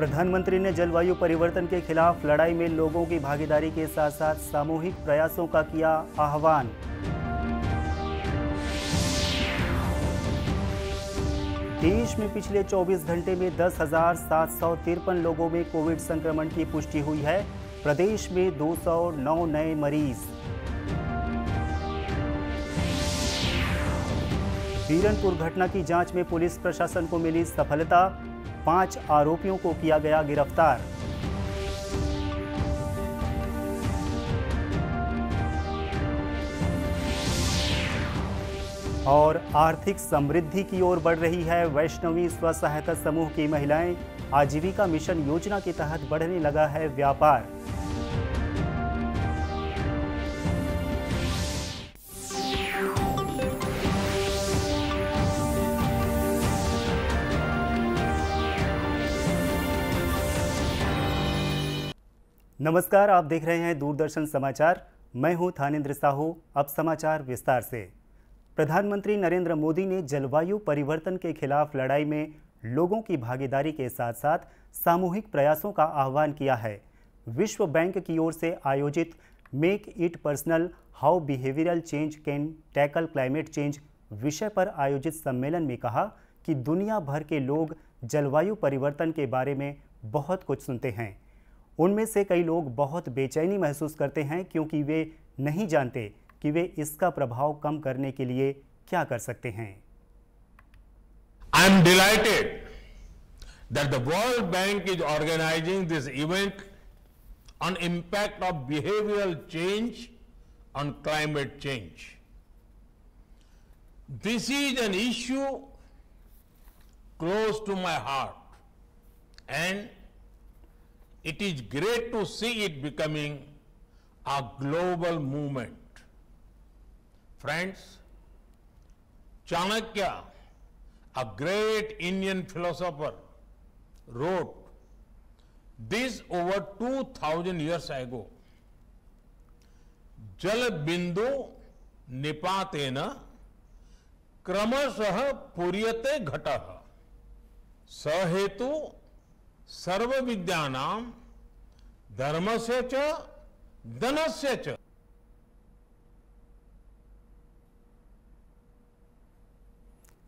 प्रधानमंत्री ने जलवायु परिवर्तन के खिलाफ लड़ाई में लोगों की भागीदारी के साथ साथ सामूहिक प्रयासों का किया आह्वान। देश में पिछले 24 घंटे में 10,753 लोगों में कोविड संक्रमण की पुष्टि हुई है। प्रदेश में 209 नए मरीज। बीरनपुर घटना की जांच में पुलिस प्रशासन को मिली सफलता। 5 आरोपियों को किया गया गिरफ्तार। और आर्थिक समृद्धि की ओर बढ़ रही है वैष्णवी स्व सहायता समूह की महिलाएं। आजीविका मिशन योजना के तहत बढ़ने लगा है व्यापार। नमस्कार, आप देख रहे हैं दूरदर्शन समाचार। मैं हूं थानेंद्र साहू। अब समाचार विस्तार से। प्रधानमंत्री नरेंद्र मोदी ने जलवायु परिवर्तन के खिलाफ लड़ाई में लोगों की भागीदारी के साथ साथ सामूहिक प्रयासों का आह्वान किया है। विश्व बैंक की ओर से आयोजित make it personal, how behavioural change can tackle climate change विषय पर आयोजित सम्मेलन में कहा कि दुनिया भर के लोग जलवायु परिवर्तन के बारे में बहुत कुछ सुनते हैं। उनमें से कई लोग बहुत बेचैनी महसूस करते हैं क्योंकि वे नहीं जानते कि वे इसका प्रभाव कम करने के लिए क्या कर सकते हैं। I am delighted that the World Bank is organizing this event on impact of behavioral change on climate change. This is an issue close to my heart, and it is great to see it becoming a global movement. Friends, Chanakya, a great Indian philosopher, wrote this over 2000 years ago. Jal bindu nipatena क्रमशः पूर्यते घटः सहेतु सर्व विद्यानां धर्मस्य च धनस्य च।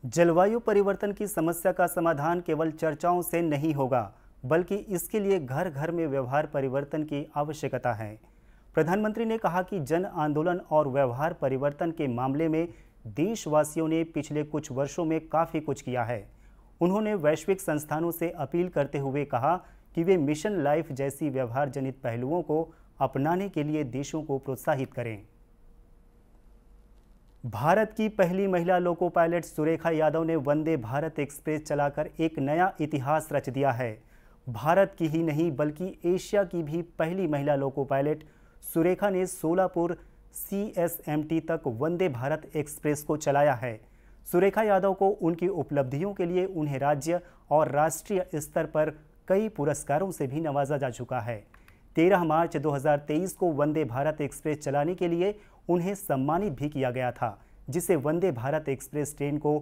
जलवायु परिवर्तन की समस्या का समाधान केवल चर्चाओं से नहीं होगा, बल्कि इसके लिए घर घर में व्यवहार परिवर्तन की आवश्यकता है। प्रधानमंत्री ने कहा कि जन आंदोलन और व्यवहार परिवर्तन के मामले में देशवासियों ने पिछले कुछ वर्षों में काफ़ी कुछ किया है। उन्होंने वैश्विक संस्थानों से अपील करते हुए कहा कि वे मिशन लाइफ जैसी व्यवहार जनित पहलुओं को अपनाने के लिए देशों को प्रोत्साहित करें। भारत की पहली महिला लोको पायलट सुरेखा यादव ने वंदे भारत एक्सप्रेस चलाकर एक नया इतिहास रच दिया है। भारत की ही नहीं बल्कि एशिया की भी पहली महिला लोको पायलट सुरेखा ने सोलापुर CSMT तक वंदे भारत एक्सप्रेस को चलाया है। सुरेखा यादव को उनकी उपलब्धियों के लिए उन्हें राज्य और राष्ट्रीय स्तर पर कई पुरस्कारों से भी नवाजा जा चुका है। 13 मार्च 2023 को वंदे भारत एक्सप्रेस चलाने के लिए उन्हें सम्मानित भी किया गया था। जिसे वंदे भारत एक्सप्रेस ट्रेन को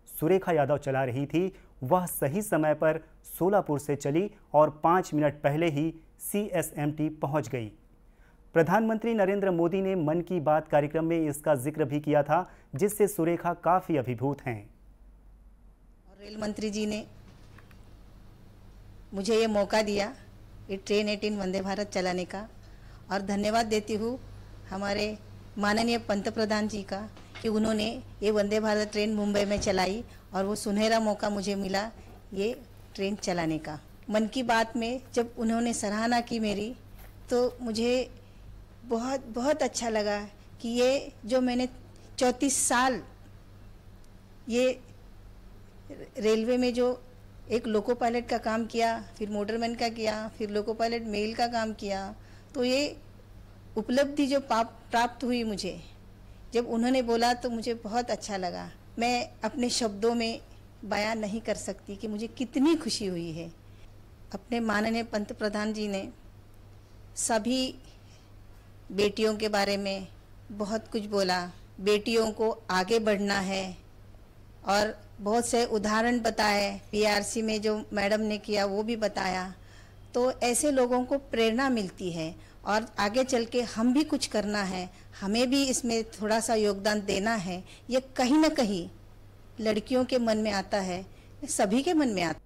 सुरेखा यादव चला रही थी, वह सही समय पर सोलापुर से चली और 5 मिनट पहले ही CSMT पहुंच गई। प्रधानमंत्री नरेंद्र मोदी ने मन की बात कार्यक्रम में इसका जिक्र भी किया था, जिससे सुरेखा काफी अभिभूत हैं। और रेल मंत्री जी ने मुझे ये मौका दिया ये ट्रेन 18 वंदे भारत चलाने का, और धन्यवाद देती हूँ हमारे माननीय पंतप्रधान जी का कि उन्होंने ये वंदे भारत ट्रेन मुंबई में चलाई और वो सुनहरा मौका मुझे मिला ये ट्रेन चलाने का। मन की बात में जब उन्होंने सराहना की मेरी, तो मुझे बहुत बहुत अच्छा लगा कि ये जो मैंने 34 साल ये रेलवे में जो एक लोको पायलट का काम किया, फिर मोटरमैन का किया, फिर लोको पायलट मेल का काम किया, तो ये उपलब्धि जो प्राप्त हुई मुझे, जब उन्होंने बोला तो मुझे बहुत अच्छा लगा। मैं अपने शब्दों में बयान नहीं कर सकती कि मुझे कितनी खुशी हुई है। अपने माननीय पंतप्रधान जी ने सभी बेटियों के बारे में बहुत कुछ बोला, बेटियों को आगे बढ़ना है, और बहुत से उदाहरण बताए। PRC में जो मैडम ने किया वो भी बताया, तो ऐसे लोगों को प्रेरणा मिलती है और आगे चल के हम भी कुछ करना है, हमें भी इसमें थोड़ा सा योगदान देना है, ये कहीं ना कहीं लड़कियों के मन में आता है, सभी के मन में आता है।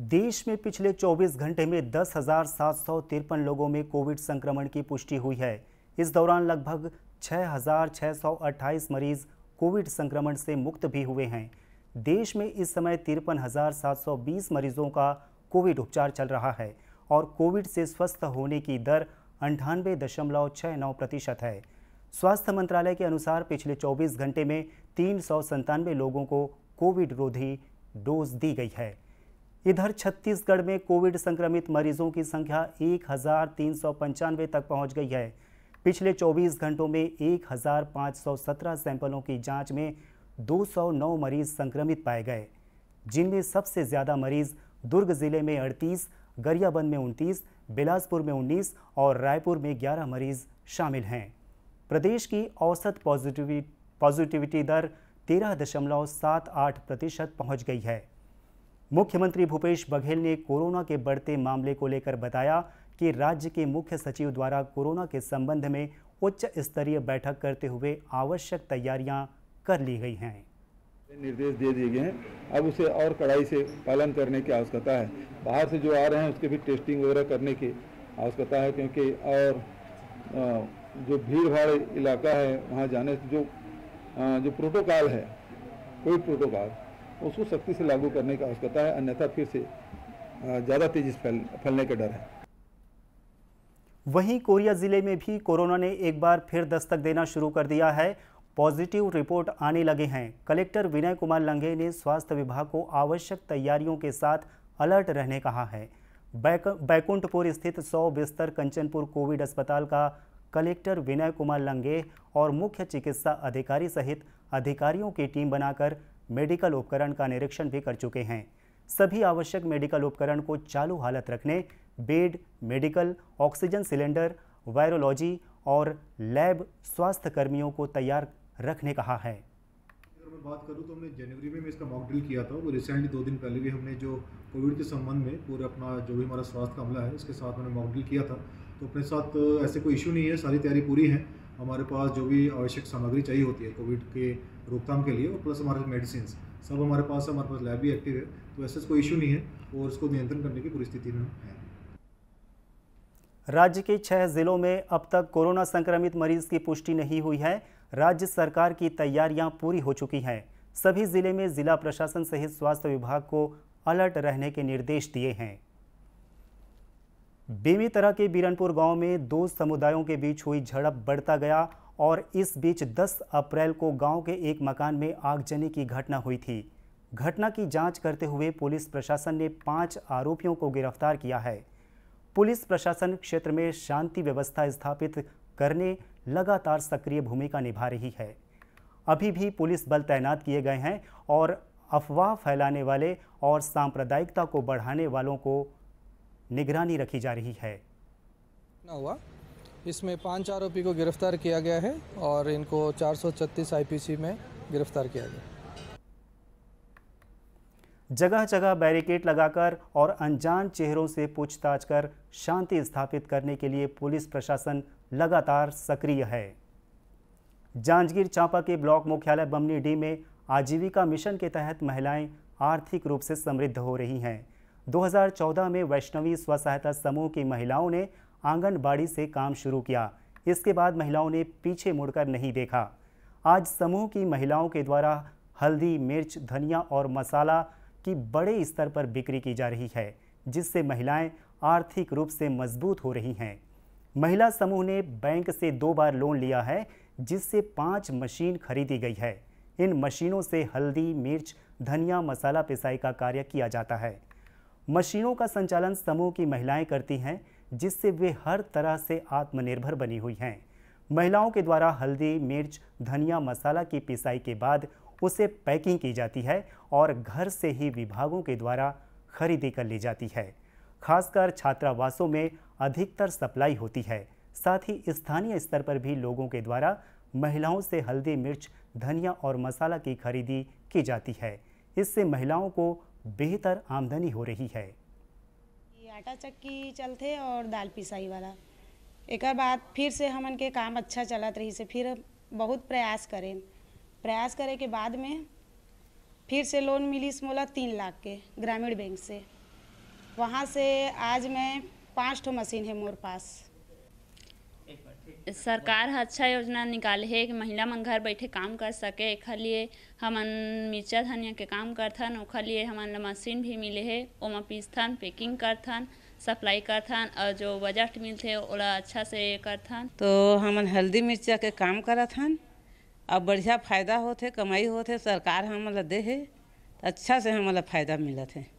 देश में पिछले 24 घंटे में 10,753 लोगों में कोविड संक्रमण की पुष्टि हुई है। इस दौरान लगभग 6,628 मरीज कोविड संक्रमण से मुक्त भी हुए हैं। देश में इस समय 53,720 मरीजों का कोविड उपचार चल रहा है और कोविड से स्वस्थ होने की दर 98.69% है। स्वास्थ्य मंत्रालय के अनुसार पिछले 24 घंटे में 397 लोगों को कोविड रोधी डोज दी गई है। इधर छत्तीसगढ़ में कोविड संक्रमित मरीजों की संख्या 1,395 तक पहुंच गई है। पिछले 24 घंटों में 1,517 सैंपलों की जांच में 209 मरीज संक्रमित पाए गए, जिनमें सबसे ज़्यादा मरीज दुर्ग जिले में 38, गरियाबंद में 29, बिलासपुर में 19 और रायपुर में 11 मरीज शामिल हैं। प्रदेश की औसत पॉजिटिविटी दर 13.78% पहुंच गई है। मुख्यमंत्री भूपेश बघेल ने कोरोना के बढ़ते मामले को लेकर बताया कि राज्य के मुख्य सचिव द्वारा कोरोना के संबंध में उच्च स्तरीय बैठक करते हुए आवश्यक तैयारियां कर ली गई हैं। निर्देश दे दिए गए हैं, अब उसे और कड़ाई से पालन करने की आवश्यकता है। बाहर से जो आ रहे हैं उसके भी टेस्टिंग वगैरह करने की आवश्यकता है, क्योंकि और जो भीड़ भाड़ इलाका है वहाँ जाने से जो प्रोटोकॉल है, कोई प्रोटोकॉल उसको सख्ती से लागू करने की आवश्यकता है, अन्यथा फिर से ज़्यादा तेजी से फैलने का डर है। वहीं कोरिया जिले में भी कोरोना ने एक बार फिर दस्तक देना शुरू कर दिया है। पॉजिटिव रिपोर्ट आने लगे हैं। कलेक्टर विनय कुमार लंघे ने स्वास्थ्य विभाग को आवश्यक तैयारियों के साथ अलर्ट रहने कहा है। बैकुंठपुर स्थित 100 बिस्तर कंचनपुर कोविड अस्पताल का कलेक्टर विनय कुमार लंघे और मुख्य चिकित्सा अधिकारी सहित अधिकारियों की टीम बनाकर मेडिकल उपकरण का निरीक्षण भी कर चुके हैं। सभी आवश्यक मेडिकल उपकरण को चालू हालत रखने, bed, medical oxygen cylinder, virology और लैब स्वास्थ्य कर्मियों को तैयार रखने कहा है। अगर मैं बात करूं तो हमने जनवरी में इसका मॉक ड्रिल किया था। वो रिसेंटली 2 दिन पहले भी हमने जो कोविड के संबंध में पूरे अपना जो भी हमारा स्वास्थ्य का अमला है इसके साथ मैंने मॉक ड्रिल किया था। तो अपने साथ ऐसे कोई इशू नहीं है, सारी तैयारी पूरी है। हमारे पास जो भी आवश्यक सामग्री चाहिए होती है कोविड के रोकथाम के लिए और प्लस हमारे मेडिसिन सब हमारे पास है। हमारे पास लैब भी एक्टिव है, तो ऐसा कोई इशू नहीं है और इसको नियंत्रण करने की पूरी स्थिति में है। राज्य के 6 जिलों में अब तक कोरोना संक्रमित मरीज की पुष्टि नहीं हुई है। राज्य सरकार की तैयारियां पूरी हो चुकी हैं। सभी जिले में जिला प्रशासन सहित स्वास्थ्य विभाग को अलर्ट रहने के निर्देश दिए हैं। बेमेतरा के बीरनपुर गांव में 2 समुदायों के बीच हुई झड़प बढ़ता गया और इस बीच 10 अप्रैल को गांव के एक मकान में आगजनी की घटना हुई थी। घटना की जांच करते हुए पुलिस प्रशासन ने 5 आरोपियों को गिरफ्तार किया है। पुलिस प्रशासन क्षेत्र में शांति व्यवस्था स्थापित करने लगातार सक्रिय भूमिका निभा रही है। अभी भी पुलिस बल तैनात किए गए हैं और अफवाह फैलाने वाले और सांप्रदायिकता को बढ़ाने वालों को निगरानी रखी जा रही है। हुआ इसमें 5 आरोपी को गिरफ्तार किया गया है और इनको 436 आईपीसी में गिरफ्तार किया गया। जगह जगह बैरिकेड लगाकर और अनजान चेहरों से पूछताछ कर शांति स्थापित करने के लिए पुलिस प्रशासन लगातार सक्रिय है। जांजगीर चांपा के ब्लॉक मुख्यालय बमनी-डी में आजीविका मिशन के तहत महिलाएं आर्थिक रूप से समृद्ध हो रही हैं। 2014 में वैष्णवी स्व सहायता समूह की महिलाओं ने आंगनबाड़ी से काम शुरू किया। इसके बाद महिलाओं ने पीछे मुड़कर नहीं देखा। आज समूह की महिलाओं के द्वारा हल्दी, मिर्च, धनिया और मसाला की बड़े स्तर पर बिक्री की जा रही है, जिससे महिलाएं आर्थिक रूप से मजबूत हो रही हैं। महिला समूह ने बैंक से 2 बार लोन लिया है, जिससे 5 मशीन खरीदी गई है। इन मशीनों से हल्दी, मिर्च, धनिया, मसाला पिसाई का कार्य किया जाता है। मशीनों का संचालन समूह की महिलाएं करती हैं, जिससे वे हर तरह से आत्मनिर्भर बनी हुई हैं। महिलाओं के द्वारा हल्दी, मिर्च, धनिया, मसाला की पिसाई के बाद उसे पैकिंग की जाती है और घर से ही विभागों के द्वारा खरीदी कर ली जाती है। खासकर छात्रावासों में अधिकतर सप्लाई होती है। साथ ही स्थानीय स्तर पर भी लोगों के द्वारा महिलाओं से हल्दी, मिर्च, धनिया और मसाला की खरीदी की जाती है। इससे महिलाओं को बेहतर आमदनी हो रही है। आटा चक्की चलते और दाल पिसाई वाला। एक बाद फिर से हमन के काम अच्छा चलत रही से फिर बहुत प्रयास करे के बाद में फिर से लोन मिली मोला 3 लाख के ग्रामीण बैंक से। वहाँ से आज मैं 5 ठो मशीन है मोर पास। सरकार अच्छा योजना निकाले है कि महिला मन घर बैठे काम कर सके। एक लिए हमन मिर्चा धनिया के काम करथन, ओखर लिए हमन मशीन भी मिले है, ओमा पीसथन, पैकिंग करथन, सप्लाई करथन और जो बजट मिलते ओला अच्छा से करथन। तो हमन हल्दी मिर्चा के काम करथन, अब बढ़िया फायदा होथे, कमाई होथे, सरकार हमन ला दे है, अच्छा से हमन ला फायदा मिलत है।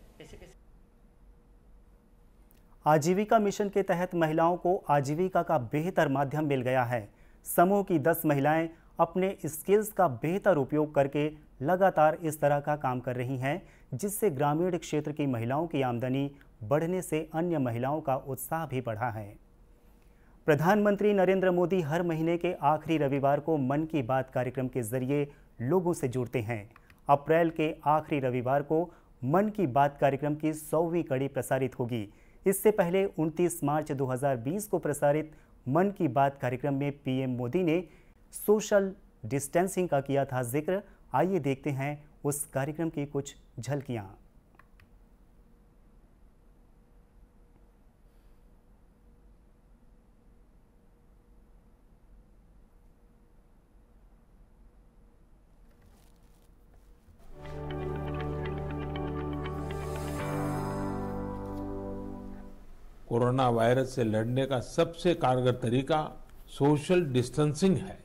आजीविका मिशन के तहत महिलाओं को आजीविका का बेहतर माध्यम मिल गया है। समूह की 10 महिलाएं अपने स्किल्स का बेहतर उपयोग करके लगातार इस तरह का काम कर रही हैं, जिससे ग्रामीण क्षेत्र की महिलाओं की आमदनी बढ़ने से अन्य महिलाओं का उत्साह भी बढ़ा है। प्रधानमंत्री नरेंद्र मोदी हर महीने के आखिरी रविवार को मन की बात कार्यक्रम के जरिए लोगों से जुड़ते हैं। अप्रैल के आखिरी रविवार को मन की बात कार्यक्रम की 100वीं कड़ी प्रसारित होगी। इससे पहले 29 मार्च 2020 को प्रसारित मन की बात कार्यक्रम में पीएम मोदी ने सोशल डिस्टेंसिंग का किया था जिक्र। आइए देखते हैं उस कार्यक्रम की कुछ झलकियां। कोरोना वायरस से लड़ने का सबसे कारगर तरीका सोशल डिस्टेंसिंग है,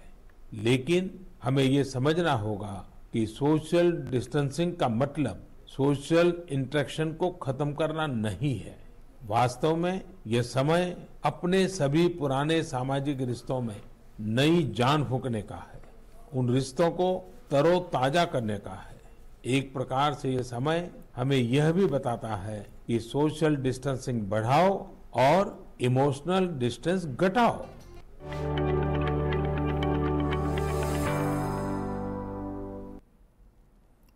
लेकिन हमें ये समझना होगा कि सोशल डिस्टेंसिंग का मतलब सोशल इंटरेक्शन को खत्म करना नहीं है। वास्तव में यह समय अपने सभी पुराने सामाजिक रिश्तों में नई जान फूंकने का है, उन रिश्तों को तरोताजा करने का है। एक प्रकार से यह समय हमें यह भी बताता है कि सोशल डिस्टेंसिंग बढ़ाओ और इमोशनल डिस्टेंस घटाओ।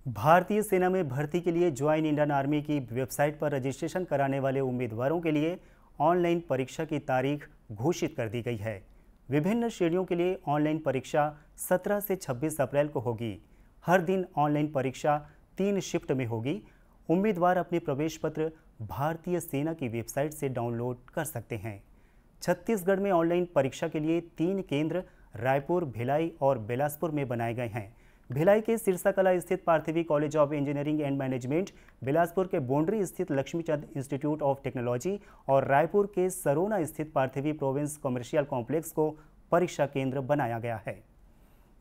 भारतीय सेना में भर्ती के लिए ज्वाइन इंडियन आर्मी की वेबसाइट पर रजिस्ट्रेशन कराने वाले उम्मीदवारों के लिए ऑनलाइन परीक्षा की तारीख घोषित कर दी गई है। विभिन्न श्रेणियों के लिए ऑनलाइन परीक्षा 17 से 26 अप्रैल को होगी। हर दिन ऑनलाइन परीक्षा 3 शिफ्ट में होगी। उम्मीदवार अपने प्रवेश पत्र भारतीय सेना की वेबसाइट से डाउनलोड कर सकते हैं। छत्तीसगढ़ में ऑनलाइन परीक्षा के लिए 3 केंद्र रायपुर, भिलाई और बिलासपुर में बनाए गए हैं। भिलाई के सिरसाकला स्थित Parthivi college of engineering and management, Bilaspur के बोंडरी स्थित लक्ष्मीचंद इंस्टीट्यूट ऑफ टेक्नोलॉजी और रायपुर के सरोना स्थित पार्थिवी प्रोविंस कमर्शियल कॉम्प्लेक्स को परीक्षा केंद्र बनाया गया है।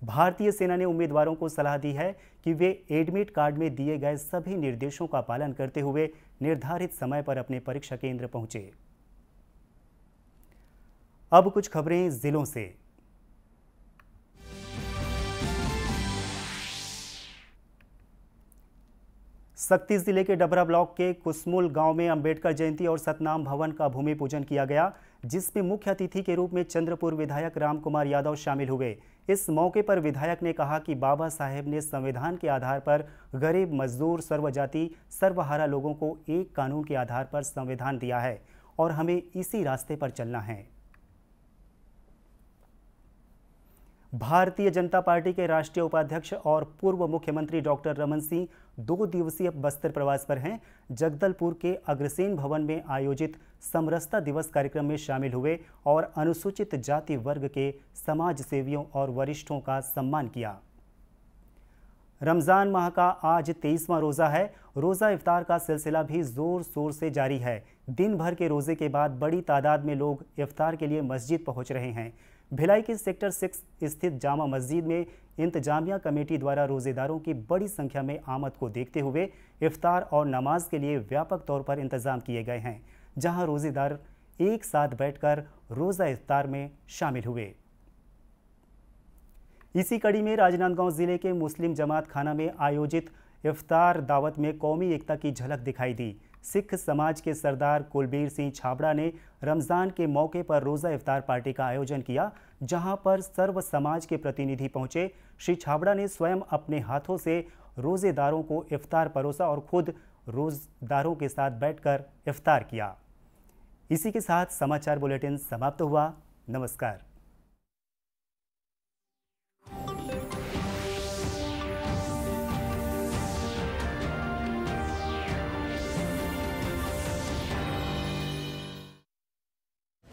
भारतीय सेना ने उम्मीदवारों को सलाह दी है कि वे एडमिट कार्ड में दिए गए सभी निर्देशों का पालन करते हुए निर्धारित समय पर अपने परीक्षा केंद्र पहुंचे। अब कुछ खबरें जिलों से। सक्ती जिले के डबरा ब्लॉक के कुसमुल गांव में अंबेडकर जयंती और सतनाम भवन का भूमि पूजन किया गया, जिसमें मुख्य अतिथि के रूप में चंद्रपुर विधायक राम कुमार यादव शामिल हुए। इस मौके पर विधायक ने कहा कि बाबा साहेब ने संविधान के आधार पर गरीब, मजदूर, सर्वजाति, सर्वहारा लोगों को एक कानून के आधार पर संविधान दिया है और हमें इसी रास्ते पर चलना है। भारतीय जनता पार्टी के राष्ट्रीय उपाध्यक्ष और पूर्व मुख्यमंत्री डॉक्टर रमन सिंह 2 दिवसीय बस्तर प्रवास पर हैं। जगदलपुर के अग्रसेन भवन में आयोजित समरसता दिवस कार्यक्रम में शामिल हुए और अनुसूचित जाति वर्ग के समाज सेवियों और वरिष्ठों का सम्मान किया। रमजान माह का आज 23वां रोजा है। रोजा इफ्तार का सिलसिला भी जोर शोर से जारी है। दिन भर के रोजे के बाद बड़ी तादाद में लोग इफ्तार के लिए मस्जिद पहुंच रहे हैं। भिलाई के सेक्टर 6 स्थित जामा मस्जिद में इंतजामिया कमेटी द्वारा रोजेदारों की बड़ी संख्या में आमद को देखते हुए इफ्तार और नमाज के लिए व्यापक तौर पर इंतजाम किए गए हैं, जहां रोजेदार एक साथ बैठकर रोजा इफ्तार में शामिल हुए। इसी कड़ी में राजनांदगांव जिले के मुस्लिम जमात खाना में आयोजित इफ्तार दावत में कौमी एकता की झलक दिखाई दी। सिख समाज के सरदार कुलबीर सिंह छाबड़ा ने रमज़ान के मौके पर रोज़ा इफ्तार पार्टी का आयोजन किया, जहां पर सर्व समाज के प्रतिनिधि पहुंचे। श्री छाबड़ा ने स्वयं अपने हाथों से रोज़ेदारों को इफ्तार परोसा और खुद रोज़ेदारों के साथ बैठकर इफ्तार किया। इसी के साथ समाचार बुलेटिन समाप्त हुआ। नमस्कार।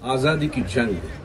आजादी की जंग